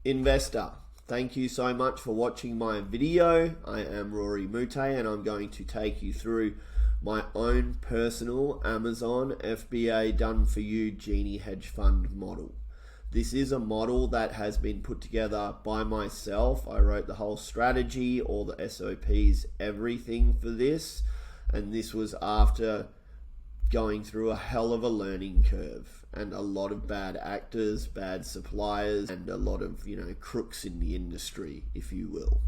Investor, thank you so much for watching my video. I am Rory Mouttet and I'm going to take you through my own personal Amazon FBA done for you Genie hedge fund model. This is a model that has been put together by myself. I wrote the whole strategy, all the SOPs, everything for this, and this was after going through a hell of a learning curve and a lot of bad actors, bad suppliers, and a lot of, crooks in the industry, if you will.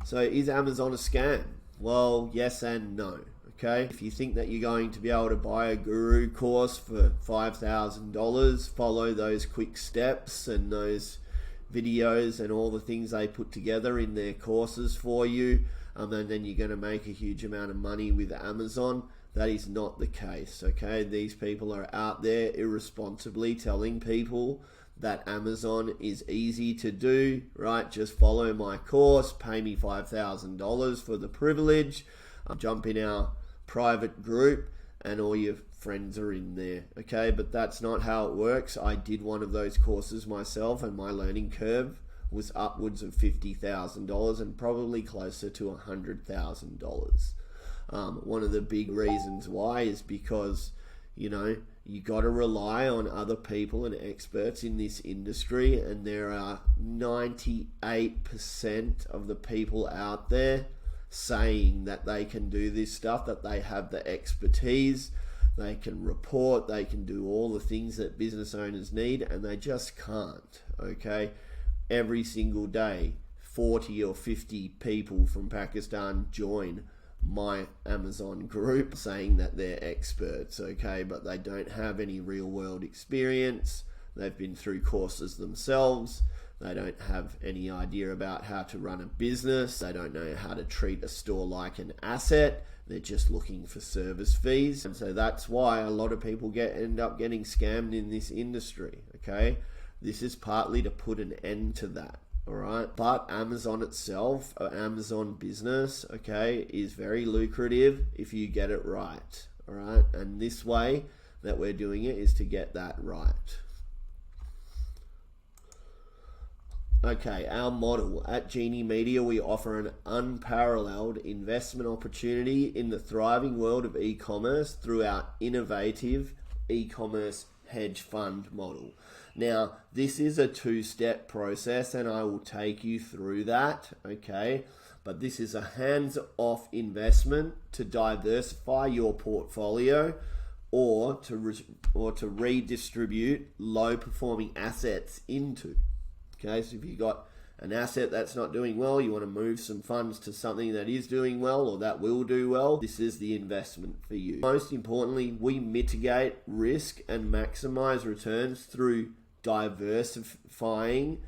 So is Amazon a scam? Well, yes and no. Okay, if you think that you're going to be able to buy a guru course for $5,000, follow those quick steps and those videos and all the things they put together in their courses for you, and then you're going to make a huge amount of money with Amazon. That is not the case. Okay, these people are out there irresponsibly telling people that Amazon is easy to do, right? Just follow my course, pay me $5,000 for the privilege, jump in our private group and all your friends are in there. Okay, but that's not how it works. I did one of those courses myself and my learning curve was upwards of $50,000 and probably closer to $100,000. One of the big reasons why is because you got to rely on other people and experts in this industry, and there are 98% of the people out there saying that they can do this stuff, that they have the expertise, they can report, they can do all the things that business owners need, and they just can't. Okay, every single day 40 or 50 people from Pakistan join my Amazon group saying that they're experts, okay, but they don't have any real world experience. They've been through courses themselves. They don't have any idea about how to run a business. They don't know how to treat a store like an asset. They're just looking for service fees. And so that's why a lot of people end up getting scammed in this industry, okay? This is partly to put an end to that. All right, but Amazon itself, Amazon business, okay, is very lucrative if you get it right. All right, and this way that we're doing it is to get that right. Okay, our model at Genie Media, we offer an unparalleled investment opportunity in the thriving world of e-commerce through our innovative e-commerce hedge fund model. Now, this is a two-step process and I will take you through that, okay? But this is a hands-off investment to diversify your portfolio or to redistribute low-performing assets into. Okay, so if you've got an asset that's not doing well, you want to move some funds to something that is doing well or that will do well, this is the investment for you. Most importantly, we mitigate risk and maximize returns through diversifying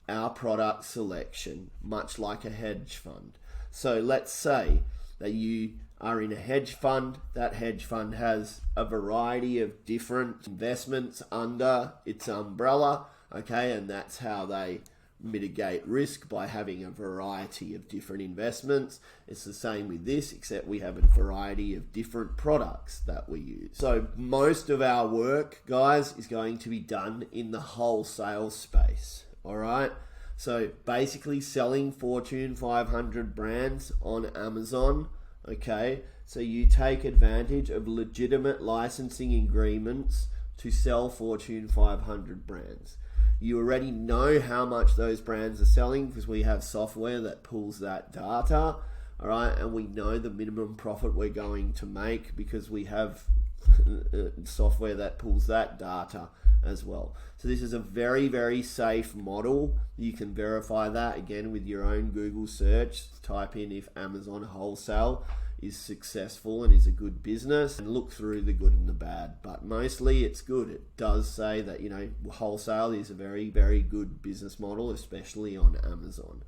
our product selection, much like a hedge fund. So let's say that you are in a hedge fund. That hedge fund has a variety of different investments under its umbrella, okay, and that's how they mitigate risk, by having a variety of different investments. It's the same with this, except we have a variety of different products that we use. So most of our work, guys, is going to be done in the wholesale space. All right, so basically selling Fortune 500 brands on Amazon. Okay, so you take advantage of legitimate licensing agreements to sell Fortune 500 brands. You already know how much those brands are selling because we have software that pulls that data, all right? And we know the minimum profit we're going to make because we have software that pulls that data as well. So this is a very, very safe model. You can verify that again with your own Google search. Type in if Amazon wholesale is successful and is a good business, and look through the good and the bad, but mostly it's good. It does say that wholesale is a very, very good business model, especially on Amazon.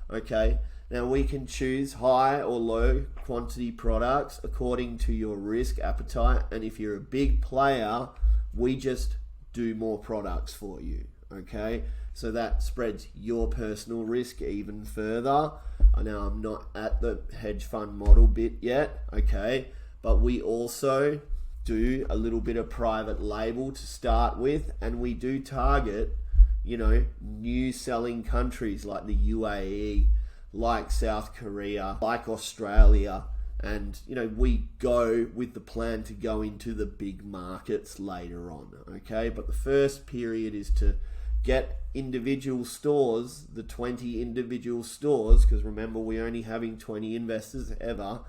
Okay, now we can choose high or low quantity products according to your risk appetite, and if you're a big player, we just do more products for you. Okay, so that spreads your personal risk even further. I know I'm not at the hedge fund model bit yet, okay, but we also do a little bit of private label to start with, and we do target new selling countries like the UAE, like South Korea, like Australia. And, we go with the plan to go into the big markets later on, okay? But the first period is to get individual stores, the 20 individual stores, because remember, we're only having 20 investors ever,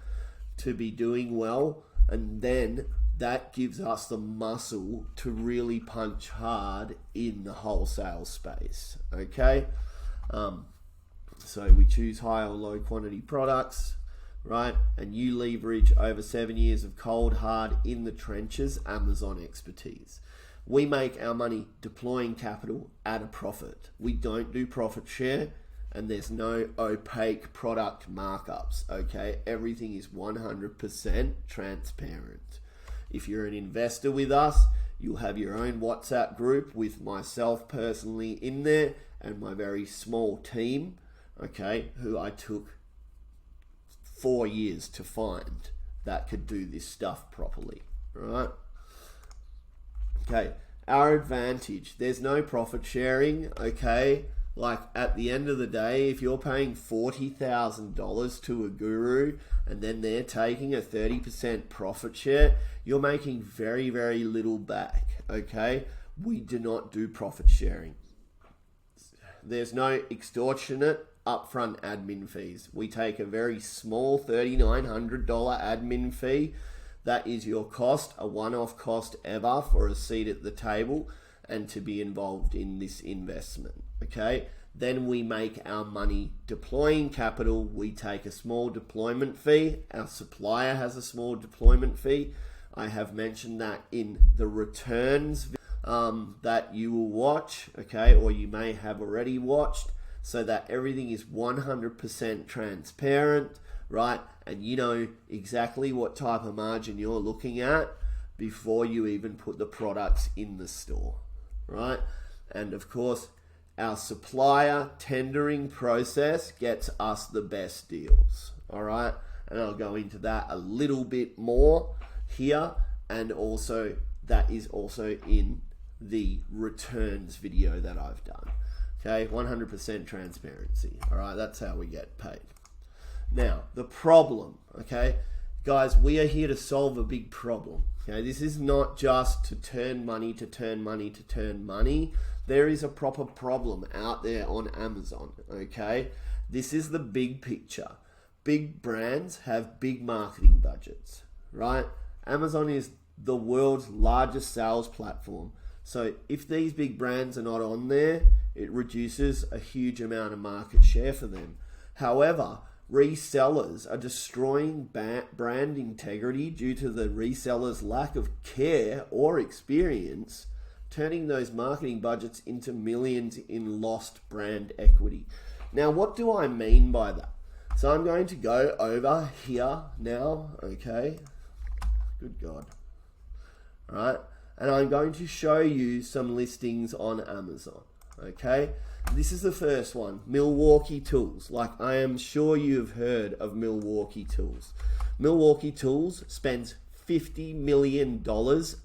to be doing well. And then that gives us the muscle to really punch hard in the wholesale space, okay? So we choose high or low quantity products, right? And you leverage over 7 years of cold, hard, in the trenches Amazon expertise. We make our money deploying capital at a profit. We don't do profit share, and there's no opaque product markups, okay? Everything is 100% transparent. If you're an investor with us, you'll have your own WhatsApp group with myself personally in there and my very small team, okay, who I took 4 years to find that could do this stuff properly, right? Okay, our advantage, there's no profit sharing, okay? Like at the end of the day, if you're paying $40,000 to a guru and then they're taking a 30% profit share, you're making very, very little back, okay? We do not do profit sharing. There's no extortionate upfront admin fees. We take a very small $3,900 admin fee. That is your cost, a one-off cost ever for a seat at the table and to be involved in this investment, okay? Then we make our money deploying capital. We take a small deployment fee. Our supplier has a small deployment fee. I have mentioned that in the returns that you will watch, okay, or you may have already watched, so that everything is 100% transparent, right? And you know exactly what type of margin you're looking at before you even put the products in the store, right? And of course, our supplier tendering process gets us the best deals, all right? And I'll go into that a little bit more here, and also that is also in the returns video that I've done. Okay, 100% transparency. All right, that's how we get paid. Now, the problem, okay, guys, we are here to solve a big problem. Okay, this is not just to turn money to turn money to turn money. There is a proper problem out there on Amazon, okay? This is the big picture. Big brands have big marketing budgets, right? Amazon is the world's largest sales platform. So if these big brands are not on there, it reduces a huge amount of market share for them. However, resellers are destroying brand integrity due to the resellers' lack of care or experience, turning those marketing budgets into millions in lost brand equity. Now, what do I mean by that? So I'm going to go over here now, okay? Good God. All right, and I'm going to show you some listings on Amazon, okay? This is the first one, Milwaukee Tools. Like, I am sure you've heard of Milwaukee Tools. Milwaukee Tools spends $50 million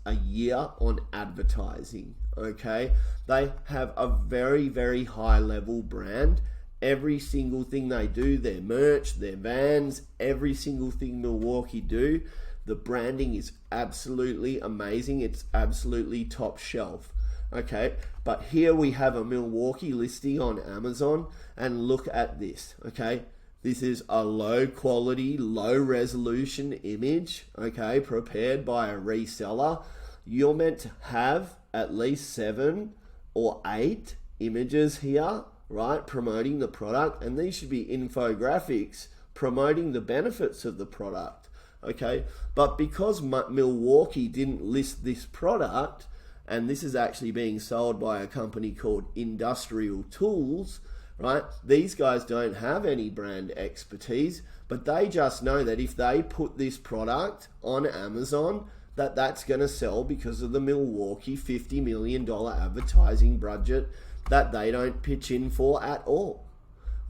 a year on advertising, okay? They have a very, very high level brand. Every single thing they do, their merch, their vans, every single thing Milwaukee do, the branding is absolutely amazing. It's absolutely top shelf. Okay, but here we have a Milwaukee listing on Amazon, and look at this, okay? This is a low quality, low resolution image, okay, prepared by a reseller. You're meant to have at least 7 or 8 images here, right, promoting the product, and these should be infographics promoting the benefits of the product, okay? But because Milwaukee didn't list this product, and this is actually being sold by a company called Industrial Tools, right? These guys don't have any brand expertise, but they just know that if they put this product on Amazon, that's going to sell because of the Milwaukee $50 million advertising budget that they don't pitch in for at all.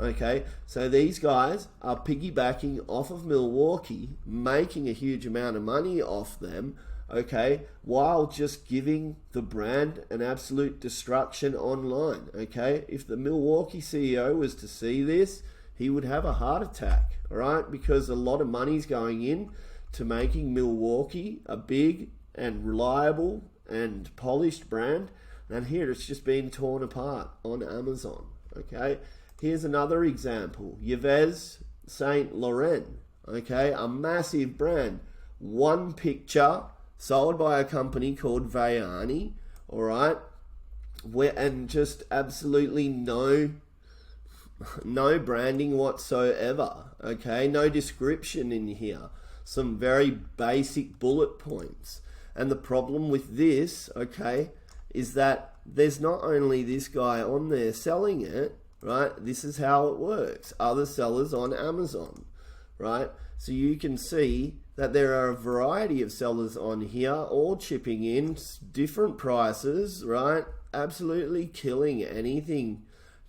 Okay, so these guys are piggybacking off of Milwaukee, making a huge amount of money off them, okay, while just giving the brand an absolute destruction online, okay? If the Milwaukee CEO was to see this, he would have a heart attack, all right? Because a lot of money's going in to making Milwaukee a big and reliable and polished brand, and here it's just been torn apart on Amazon, okay? Here's another example, Yves Saint Laurent, okay? A massive brand, one picture, sold by a company called Vayani, all right? And just absolutely no branding whatsoever, okay? No description in here. Some very basic bullet points. And the problem with this, okay, is that there's not only this guy on there selling it, right? This is how it works. Other sellers on Amazon, right? So you can see that there are a variety of sellers on here, all chipping in different prices, right? Absolutely killing anything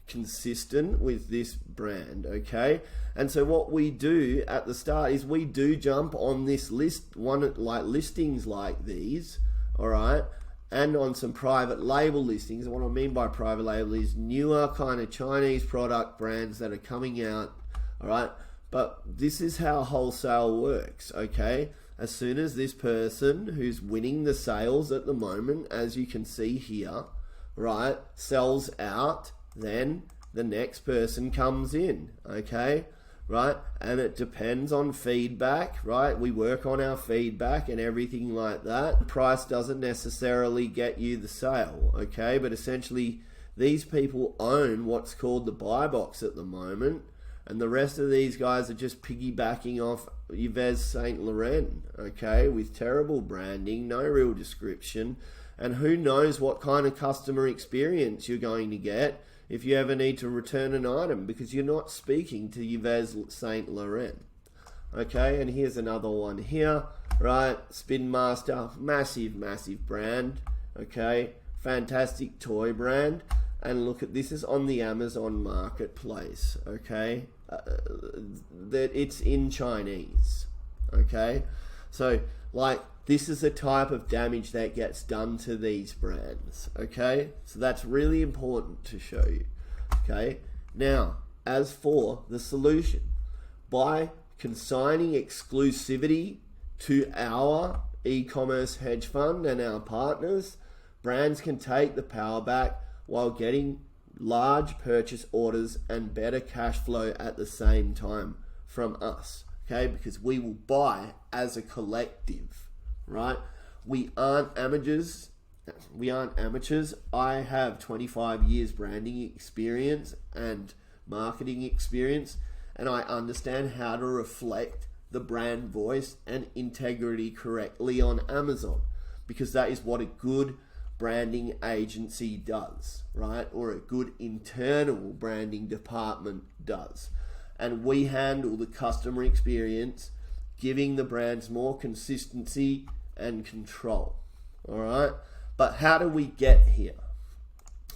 consistent with this brand, okay? And so what we do at the start is we do jump on this list, listings like these, all right? And on some private label listings. And what I mean by private label is newer kind of Chinese product brands that are coming out, all right? But this is how wholesale works, okay? As soon as this person who's winning the sales at the moment, as you can see here, right, sells out, then the next person comes in, okay? Right? And it depends on feedback, right? We work on our feedback and everything like that. Price doesn't necessarily get you the sale, okay? But essentially, these people own what's called the buy box at the moment. And the rest of these guys are just piggybacking off Yves Saint Laurent, okay, with terrible branding, no real description, and who knows what kind of customer experience you're going to get if you ever need to return an item, because you're not speaking to Yves Saint Laurent, okay. And here's another one here, right? Spin Master, massive brand, okay, fantastic toy brand. And look at this, is on the Amazon marketplace, okay? That it's in Chinese, okay? So, like, this is the type of damage that gets done to these brands, okay? So that's really important to show you, okay? Now, as for the solution, by consigning exclusivity to our e-commerce hedge fund and our partners, brands can take the power back while getting large purchase orders and better cash flow at the same time from us, okay? Because we will buy as a collective, right? We aren't amateurs. I have 25 years branding experience and marketing experience, and I understand how to reflect the brand voice and integrity correctly on Amazon, because that is what a good branding agency does, right? Or a good internal branding department does. And we handle the customer experience, giving the brands more consistency and control, all right? But how do we get here?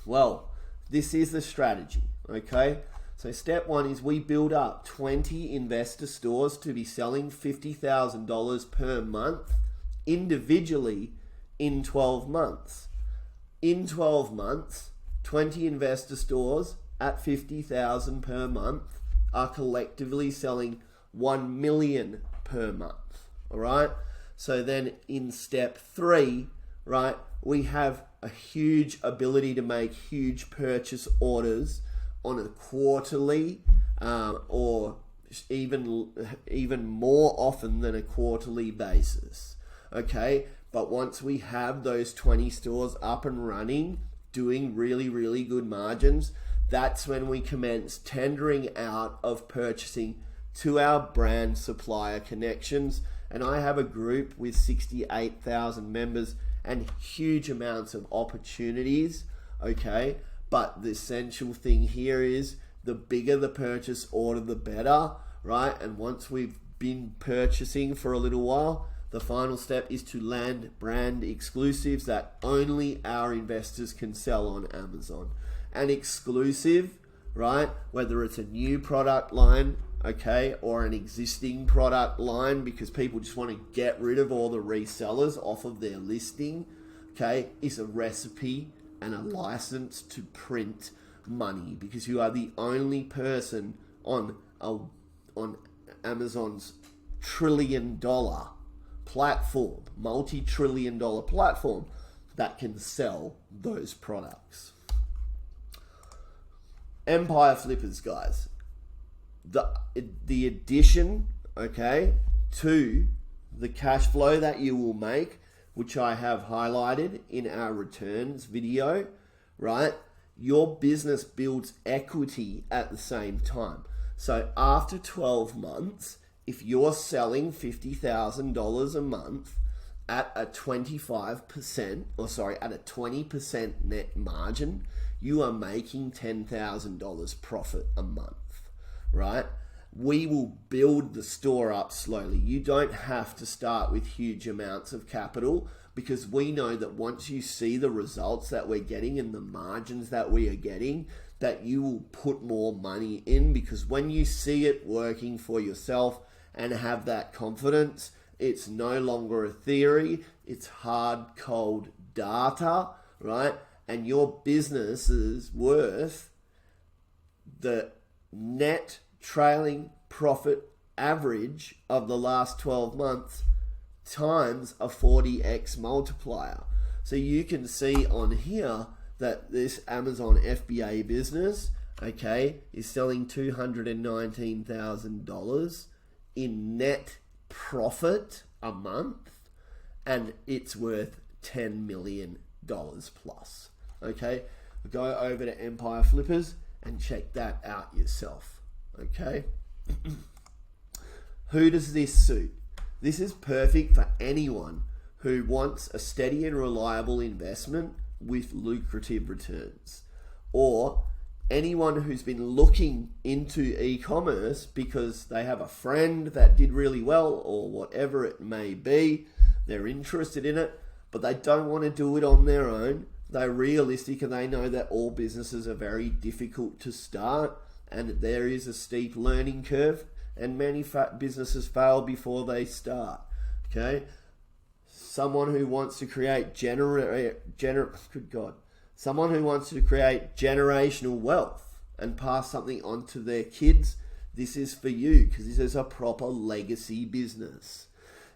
Well, this is the strategy, okay? So step one is we build up 20 investor stores to be selling $50,000 per month individually in 12 months. In 12 months, 20 investor stores at $50,000 per month are collectively selling $1 million per month, all right? So then in step three, right, we have a huge ability to make huge purchase orders on a quarterly or even more often than a quarterly basis, okay? But once we have those 20 stores up and running, doing really good margins, that's when we commence tendering out of purchasing to our brand supplier connections. And I have a group with 68,000 members and huge amounts of opportunities, okay? But the essential thing here is the bigger the purchase order, the better, right? And once we've been purchasing for a little while, the final step is to land brand exclusives that only our investors can sell on Amazon. An exclusive, right? Whether it's a new product line, okay, or an existing product line, because people just want to get rid of all the resellers off of their listing, okay, is a recipe and a license to print money, because you are the only person on Amazon's trillion-dollar platform, multi-trillion-dollar platform, that can sell those products. Empire Flippers, guys. The addition, okay, to the cash flow that you will make, which I have highlighted in our returns video, right? Your business builds equity at the same time. So after 12 months, if you're selling $50,000 a month at a 25%, at a 20% net margin, you are making $10,000 profit a month, right? We will build the store up slowly. You don't have to start with huge amounts of capital, because we know that once you see the results that we're getting and the margins that we are getting, that you will put more money in, because when you see it working for yourself and have that confidence, it's no longer a theory, it's hard, cold data, right? And your business is worth the net trailing profit average of the last 12 months times a 40x multiplier. So you can see on here that this Amazon FBA business, okay, is selling $219,000 in net profit a month, and it's worth $10 million plus. Okay, go over to Empire Flippers and check that out yourself. Okay. Who does this suit? This is perfect for anyone who wants a steady and reliable investment with lucrative returns, or anyone who's been looking into e-commerce because they have a friend that did really well, or whatever it may be. They're interested in it, but they don't want to do it on their own. They're realistic and they know that all businesses are very difficult to start, and there is a steep learning curve, and many businesses fail before they start. Okay, someone who wants to create someone who wants to create generational wealth and pass something on to their kids, this is for you, because this is a proper legacy business.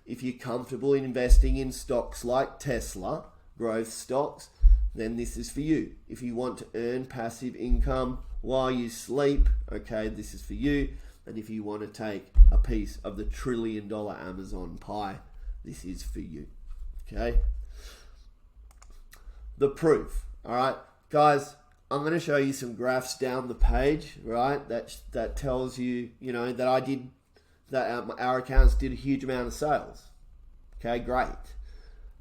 If you're comfortable investing in stocks like Tesla, growth stocks, then this is for you. If you want to earn passive income while you sleep, okay, this is for you. And if you want to take a piece of the $1 trillion Amazon pie, this is for you. Okay? The proof. All right, guys, I'm going to show you some graphs down the page, right? That tells you, that our accounts did a huge amount of sales. Okay, great.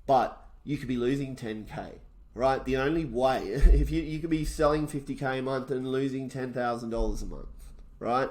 But you could be losing 10K, right? The only way, if you could be selling 50K a month and losing $10,000 a month, right?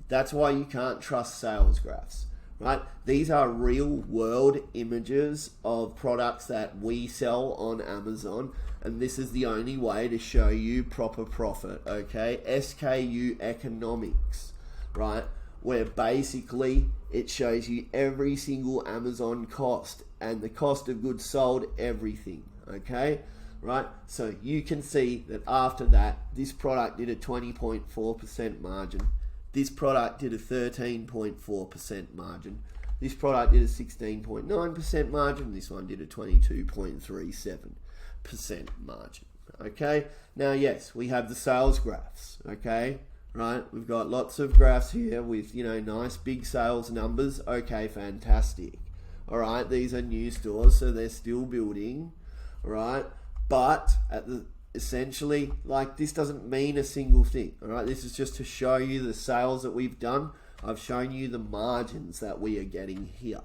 That's why you can't trust sales graphs, right? These are real world images of products that we sell on Amazon, and this is the only way to show you proper profit, okay? SKU economics, right? Where basically it shows you every single Amazon cost and the cost of goods sold, everything, okay? Right? So you can see that after that, this product did a 20.4% margin. This product did a 13.4% margin. This product did a 16.9% margin. This one did a 22.37% margin. Okay? Now, yes, we have the sales graphs. Okay? Right? We've got lots of graphs here with, nice big sales numbers. Okay, fantastic. All right? These are new stores, so they're still building. Right? But essentially, this doesn't mean a single thing. All right? This is just to show you the sales that we've done. I've shown you the margins that we are getting here.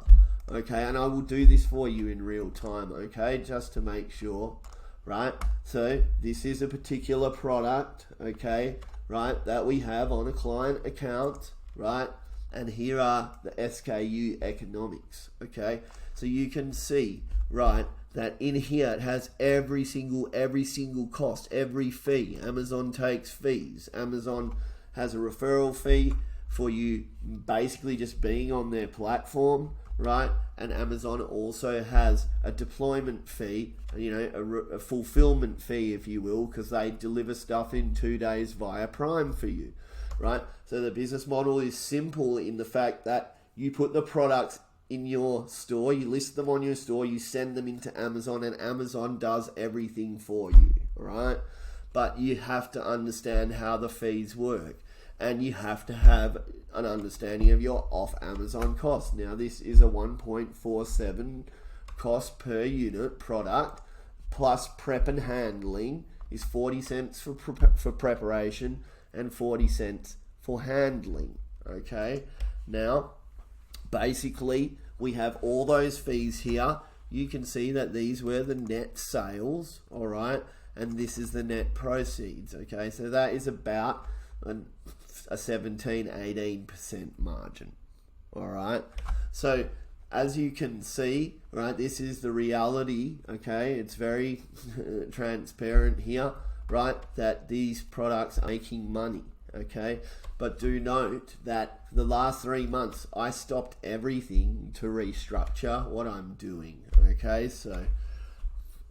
Okay? And I will do this for you in real time. Okay? Just to make sure. Right? So this is a particular product. Okay? Right? That we have on a client account. Right? And here are the SKU economics. Okay? So you can see, right, that in here it has every single cost, every fee. Amazon takes fees. Amazon has a referral fee for you basically just being on their platform, right? And Amazon also has a deployment fee, a fulfillment fee, if you will, because they deliver stuff in 2 days via Prime for you, right? So the business model is simple in the fact that you put the products in your store, you list them on your store, you send them into Amazon, and Amazon does everything for you, right? But you have to understand how the fees work, and you have to have an understanding of your off Amazon cost. Now, this is a 1.47 cost per unit product, plus prep and handling is 40 cents for preparation and 40 cents for handling. Okay, now basically we have all those fees here. You can see that these were the net sales, all right, and this is the net proceeds. Okay, so that is about a 17-18% margin. All right, so as you can see, right, this is the reality. Okay, it's very transparent here, right, that these products are making money. Okay, but do note that the last 3 months I stopped everything to restructure what I'm doing. Okay, so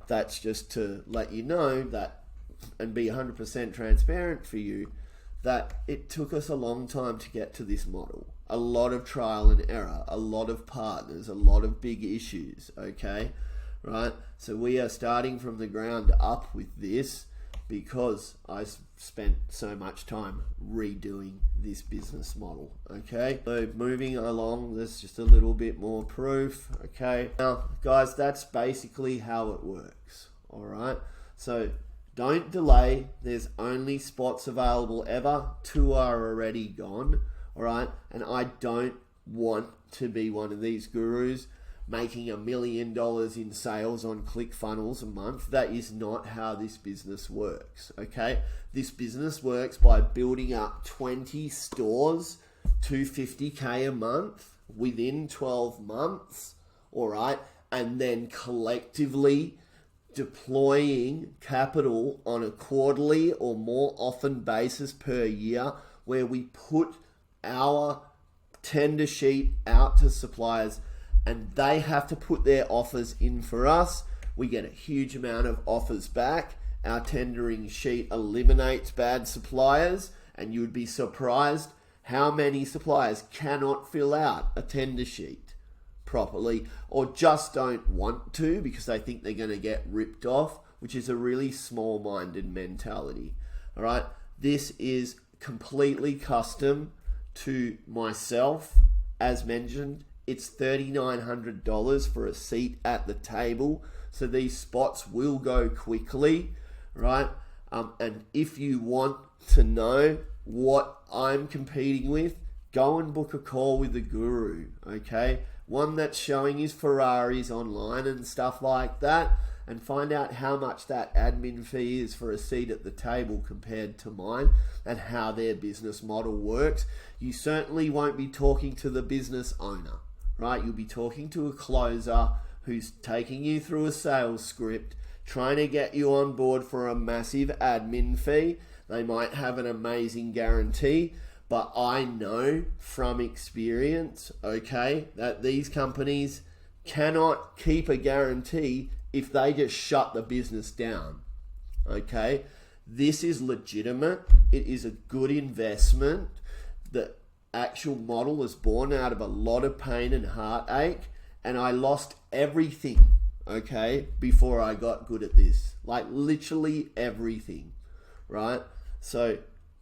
that's just to let you know that, and be 100% transparent for you, that it took us a long time to get to this model. A lot of trial and error, a lot of partners, a lot of big issues. Okay, right, so we are starting from the ground up with this, because I spent so much time redoing this business model. Okay, so moving along, there's just a little bit more proof. Okay, now guys, that's basically how it works. All right, so don't delay. There's only spots available ever. 2 are already gone. All right, and I don't want to be one of these gurus making $1 million in sales on ClickFunnels a month. That is not how this business works. Okay, this business works by building up 20 stores to 50K a month within 12 months. All right, and then collectively deploying capital on a quarterly or more often basis per year, where we put our tender sheet out to suppliers, and they have to put their offers in for us. We get a huge amount of offers back. Our tendering sheet eliminates bad suppliers, and you would be surprised how many suppliers cannot fill out a tender sheet properly, or just don't want to because they think they're going to get ripped off, which is a really small-minded mentality. All right, this is completely custom to myself. As mentioned, it's $3,900 for a seat at the table, so these spots will go quickly, right? And if you want to know what I'm competing with, go and book a call with the guru. Okay, one that's showing his Ferraris online and stuff like that, and find out how much that admin fee is for a seat at the table compared to mine, and how their business model works. You certainly won't be talking to the business owner, right? You'll be talking to a closer who's taking you through a sales script, trying to get you on board for a massive admin fee. They might have an amazing guarantee, but I know from experience, okay, that these companies cannot keep a guarantee if they just shut the business down. Okay, this is legitimate. It is a good investment. The actual model was born out of a lot of pain and heartache, and I lost everything, okay, before I got good at this. Like literally everything, right? So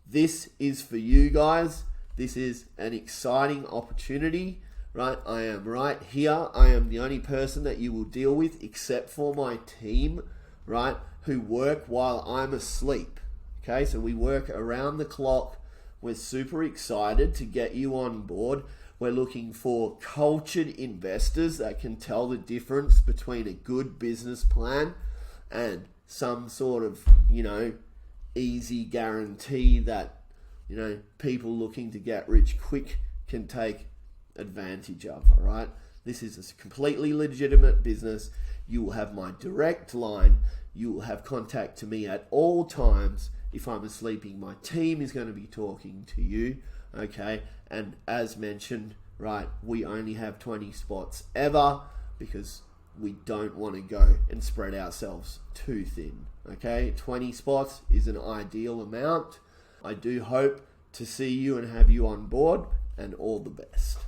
this is for you guys. This is an exciting opportunity, right? I am right here. I am the only person that you will deal with, except for my team, right, who work while I'm asleep. Okay, so we work around the clock. We're super excited to get you on board. We're looking for cultured investors that can tell the difference between a good business plan and some sort of, easy guarantee that, people looking to get rich quick can take advantage of. All right, this is a completely legitimate business. You will have my direct line. You will have contact to me at all times. If I'm sleeping, my team is going to be talking to you, okay? And as mentioned, right, we only have 20 spots ever because we don't want to go and spread ourselves too thin, okay? 20 spots is an ideal amount. I do hope to see you and have you on board, and all the best.